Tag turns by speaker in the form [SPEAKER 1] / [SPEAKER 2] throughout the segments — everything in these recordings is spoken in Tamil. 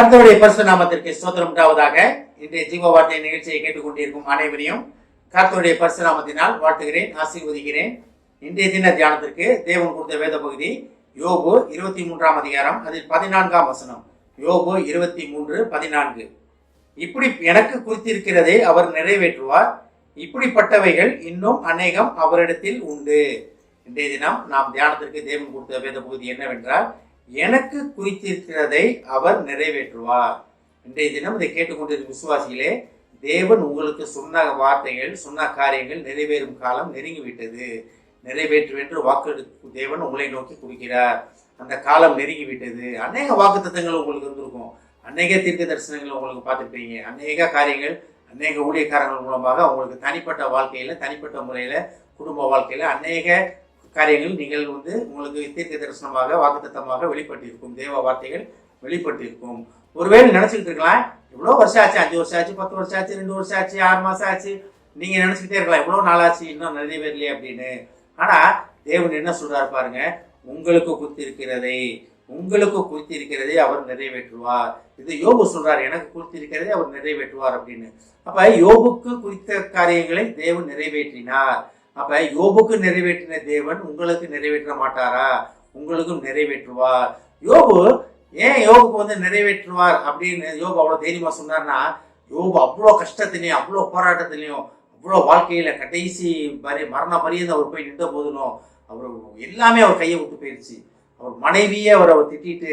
[SPEAKER 1] கர்த்தருடைய பரிசுத்த நாமத்திற்கு ஸ்தோத்திரம் உண்டாவதாக. இன்றைய ஜீவ வார்த்தை நிகழ்ச்சியை கேட்டுக்கொண்டிருக்கும் அனைவரையும் கர்த்தருடைய பரிசுத்த நாமத்தினால் வாழ்த்துகிறேன், ஆசீர்வதிக்கிறேன். இன்றைய தின தியானத்திற்கு தேவன் கொடுத்த வேத பகுதி யோபு 23ஆம் அதிகாரம், அதில் 14ஆம் வசனம். யோபு 23:14. இப்படி எனக்கு குறித்திருக்கிறதை அவர் நிறைவேற்றுவார், இப்படிப்பட்டவைகள் இன்னும் அநேகம் அவரிடத்தில் உண்டு. இன்றைய தினம் நாம் தியானத்திற்கு தேவன் கொடுத்த வேத பகுதி என்னவென்றால், எனக்கு குறித்திருக்கிறதை அவர் நிறைவேற்றுவார். இன்றைய தினம் இதை கேட்டுக்கொண்டிருக்கும் விசுவாசிகளே, தேவன் உங்களுக்கு சொன்ன வார்த்தைகள், சொன்ன காரியங்கள் நிறைவேறும் காலம் நெருங்கிவிட்டது. நிறைவேற்றுவென்று வாக்கு தேவன் உங்களை நோக்கி கொடுக்கிறார். அந்த காலம் நெருங்கிவிட்டது. அநேக வாக்குத்தத்தங்கள் உங்களுக்கு வந்திருக்கும், அநேக தீர்க்க தரிசனங்கள் உங்களுக்கு பார்த்துருப்பீங்க. அநேக காரியங்கள் அநேக ஊழியக்காரங்கள் மூலமாக உங்களுக்கு தனிப்பட்ட வாழ்க்கையில, தனிப்பட்ட முறையில, குடும்ப வாழ்க்கையில அநேக காரியங்கள் நீங்கள் உங்களுக்கு தீர்க்க தரிசனமாக, வாக்குத்தத்தமாக வெளிப்பட்டிருக்கும். தேவ வார்த்தைகள் வெளிப்பட்டிருக்கும். ஒருவேளை நினைச்சுக்கிட்டு இருக்கலாம், இவ்வளோ வருஷம் ஆச்சு, 5 வருஷம் ஆச்சு, 10 வருஷம் ஆச்சு, 2 வருஷம் ஆச்சு, 6 மாசம் ஆச்சு, நீங்க நினைச்சுக்கிட்டே இருக்கலாம், இவ்வளோ நாளாச்சு, இன்னும் நிறைவேறலையே அப்படின்னு. ஆனா தேவன் என்ன சொல்றாரு பாருங்க, உங்களுக்கு குறித்திருக்கிறதை அவர் நிறைவேற்றுவார். இது யோபு சொல்றாரு, எனக்கு குறித்திருக்கிறதை அவர் நிறைவேற்றுவார் அப்படின்னு. அப்ப யோபுக்கு குறித்த காரியங்களை தேவன் நிறைவேற்றினார். அப்ப யோபுக்கு நிறைவேற்றின தேவன் உங்களுக்கு நிறைவேற்ற மாட்டாரா? உங்களுக்கும் நிறைவேற்றுவார். யோபு ஏன் யோபுக்கு நிறைவேற்றுவார் அப்படின்னு யோபு அவ்வளவு தைரியமா சொன்னார்னா, யோபு அவ்வளோ கஷ்டத்திலையும், அவ்வளோ போராட்டத்திலையும், அவ்வளோ வாழ்க்கையில கடைசி மரண பரியந்த அவர் போய் நின்ற போதிலும் அவர் எல்லாமே அவர் கையை விட்டு போயிடுச்சு. அவர் மனைவியே அவர் திட்டிட்டு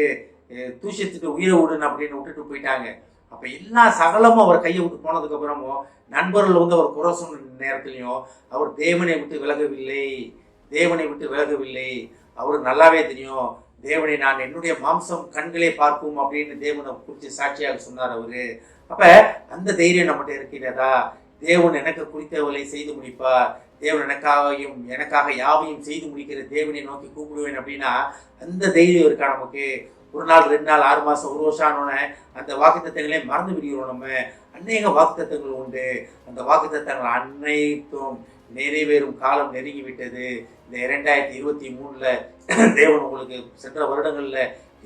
[SPEAKER 1] தூஷித்துட்டு உயிரை விடுன்னு அப்படின்னு விட்டுட்டு போயிட்டாங்க. அப்ப எல்லா சகலமும் அவர் கையை விட்டு போனதுக்கு அப்புறமும் நண்பர்கள் அவர் குறை சொன்ன நேரத்திலையும் அவர் தேவனை விட்டு விலகவில்லை. அவருக்கு நல்லாவே தெரியும், தேவனை நான் என்னுடைய மாம்சம் கண்களே பார்க்கும் அப்படின்னு தேவனை குறித்து சாட்சியாக சொன்னார் அவரு. அப்ப அந்த தைரியம் நம்மகிட்ட இருக்கிறதா? தேவன் எனக்கு குறித்தவளை செய்து முடிப்பார், தேவன் எனக்காக யாவையும் செய்து முடிக்கிற தேவனை நோக்கி கூப்பிடுவேன் அப்படின்னா அந்த தைரியம் இருக்கா நமக்கு? 1 நாள், 2 நாள், 6 மாசம், 1 வருஷம் ஆனோன்னு அந்த வாக்குத்தத்தங்களே மறந்து விடுகிறோம். நம்ம அநேக வாக்குத்தத்தங்கள் உண்டு. அந்த வாக்குத்தத்தங்கள் அனைத்தும் நிறைவேறும் காலம் நெருங்கிவிட்டது. இந்த 2023ல தேவன் உங்களுக்கு சென்ற வருடங்கள்ல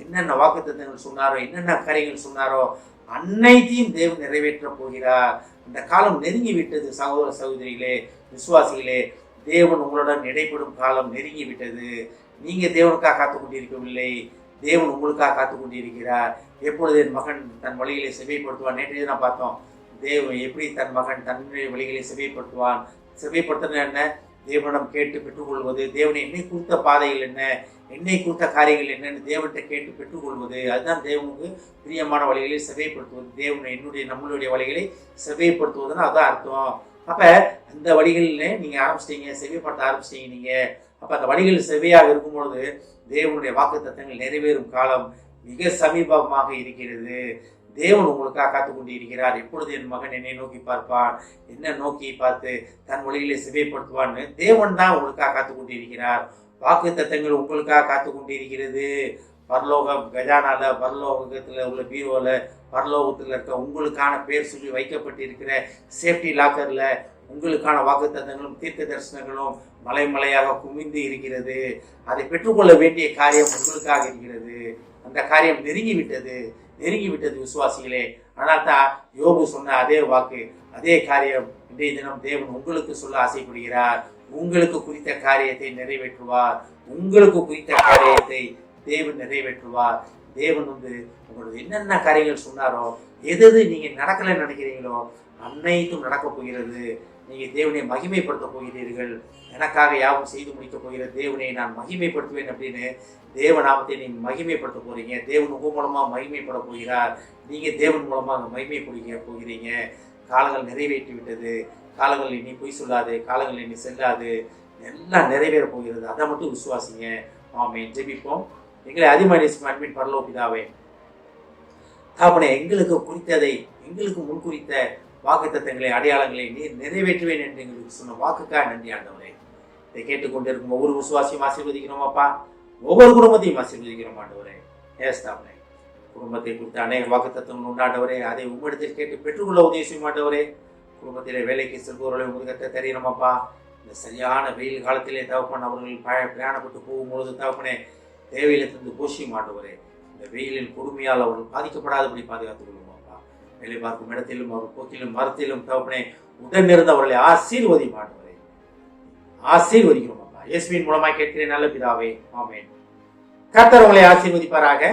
[SPEAKER 1] என்னென்ன வாக்குத்தத்தங்கள் சொன்னாரோ, என்னென்ன காரியங்கள் சொன்னாரோ அனைத்தையும் தேவன் நிறைவேற்ற போகிறார். அந்த காலம் நெருங்கிவிட்டது. சகோதர சகோதரிகளே, விசுவாசிகளே, தேவன் உங்களுடன் இடைப்படும் காலம் நெருங்கிவிட்டது. நீங்க தேவனுக்காக காத்து கொண்டிருக்கவில்லை, தேவன் உங்களுக்காக காத்து கொண்டிருக்கிறார். எப்பொழுது என் மகன் தன் வழிகளை செவைப்படுத்துவான்? நேற்றைய நான் பார்த்தோம், தேவன் எப்படி தன் மகன் தன்னுடைய வழிகளை செவைப்படுத்துவான். செவைப்படுத்துறது என்ன? தேவனிடம் கேட்டு பெற்றுக்கொள்வது. தேவனை என்னை குறித்த பாதைகள் என்ன, என்னை குறித்த காரியங்கள் என்னன்னு தேவன்கிட்ட கேட்டு பெற்றுக்கொள்வது. அதுதான் தேவனுக்கு பிரியமான வழிகளை செவைப்படுத்துவது. தேவனை நம்மளுடைய வழிகளை செவைப்படுத்துவதுன்னு அதுதான் அர்த்தம். அப்ப அந்த வழிகளில் நீங்க ஆரம்பிச்சிட்டீங்க, செவைப்படுத்த ஆரம்பிச்சிட்டீங்க நீங்க. அப்ப அந்த வழிகள் செவையாக இருக்கும் பொழுது தேவனுடைய வாக்குத்தத்தங்கள் நிறைவேறும் காலம் மிக சமீபமாக இருக்கிறது. தேவன் உங்களுக்காக காத்து கொண்டு இருக்கிறார். எப்பொழுது என் மகன் என்னை நோக்கி பார்ப்பான், என்ன நோக்கி பார்த்து தன் வழிகளை செவைப்படுத்துவான்னு தேவன் தான் உங்களுக்காக காத்து கொண்டு இருக்கிறார். வாக்குத்தத்தங்கள் உங்களுக்காக காத்து கொண்டு இருக்கிறது. பரலோக கஜானால, பரலோகத்தில் உள்ள பீரோல, பரலோகத்தில் இருக்க உங்களுக்கான பேர் சொல்லி வைக்கப்பட்டிருக்கிற சேஃப்டி லாக்கர்ல உங்களுக்கான வாக்குத்தத்தங்களும் தீர்க்க தரிசனங்களும் மலையாக குமிந்து இருக்கிறது. அதை பெற்றுக்கொள்ள வேண்டிய காரியம் உங்களுக்காக இருக்கிறது. அந்த காரியம் நெருங்கிவிட்டது விசுவாசிகளே. ஆனால் தான் யோபு சொன்ன அதே வாக்கு, அதே காரியம் இன்றைய தினம் தேவன் உங்களுக்கு சொல்ல ஆசைப்படுகிறார். உங்களுக்கு குறித்த காரியத்தை நிறைவேற்றுவார். உங்களுக்கு குறித்த காரியத்தை தேவன் நிறைவேற்றுவார். தேவன் உங்களுக்கு என்னென்ன காரியங்கள் சொன்னாரோ, எது நீங்க நடக்கலைன்னு நினைக்கிறீங்களோ அனைத்தும் நடக்க போகிறது. நீங்க தேவனை மகிமைப்படுத்த போகிறீர்கள். எனக்காக யாவும் செய்து முடிக்க போகிற தேவனை நான் மகிமைப்படுத்துவேன் அப்படின்னு தேவநாமத்தை நீங்க மகிமைப்படுத்த போறீங்க. தேவன் உங்க மூலமா மகிமைப்பட போகிறார். நீங்க தேவன் மூலமாக மகிமைப்படுத்த போகிறீங்க. காலங்கள் நிறைவேற்றி விட்டது. காலங்கள் இனி பொய் சொல்லாது, காலங்கள் இனி செல்லாது, எல்லாம் நிறைவேற போகிறது. அதை மட்டும் விசுவாசிங்க. ஆமென். ஜெபிப்போம். எங்களை அதிமனிசும் அன்பின் பரலோக பிதாவே, தாப்பனே, எங்களுக்கு முன்குறித்த வாக்குத்தத்தங்களை, அடையாளங்களை நீர் நிறைவேற்றுவேன் என்று எங்களுக்கு சொன்ன வாக்குக்காக நன்றி ஆண்டவரே. இதை கேட்டுக்கொண்டிருக்கும் ஒவ்வொரு விசுவாசியும் ஆசீர்வதிக்கிறோம் அப்பா. ஒவ்வொரு குடும்பத்தையும் ஆசீர்வதிக்கிறோம் ஆண்டவரே. ஏஸ்தாப்பனே, குடும்பத்தை குறித்த அநேக வாக்குத்தத்தங்கள் உண்டாண்டவரே, அதை உம்மிடத்தில் கேட்டு பெற்றுக்கொள்ள உதவி செய்ய மாட்டவரே. குடும்பத்திலே வேலைக்கு செல்பவர்களை உங்களுக்கத்தை தெரியணுமாப்பா. இந்த சரியான வெயில் காலத்திலே தகப்பன் அவர்கள் பிரயாணப்பட்டு போகும்பொழுது தகப்பனே தேவையிலிருந்து போஷிய மாட்டவரே, இந்த வெயிலின் கொடுமையால் அவர்கள் பாதிக்கப்படாதபடி பாதுகாத்துக் கொள்ளும் அப்பா. வேலை பார்க்கும் இடத்திலும் அவர் போக்கிலும் மரத்திலும் தகப்பனே உடனிருந்து அவர்களை ஆசீர்வதி மாட்டுவரே, ஆசீர்வதிக்கிறோம் அப்பா. இயேசுவின் மூலமாய் கேட்கிறேன் நல்ல பிதாவே, ஆமென். கர்த்தர் உங்களை ஆசீர்வதிப்பாராக.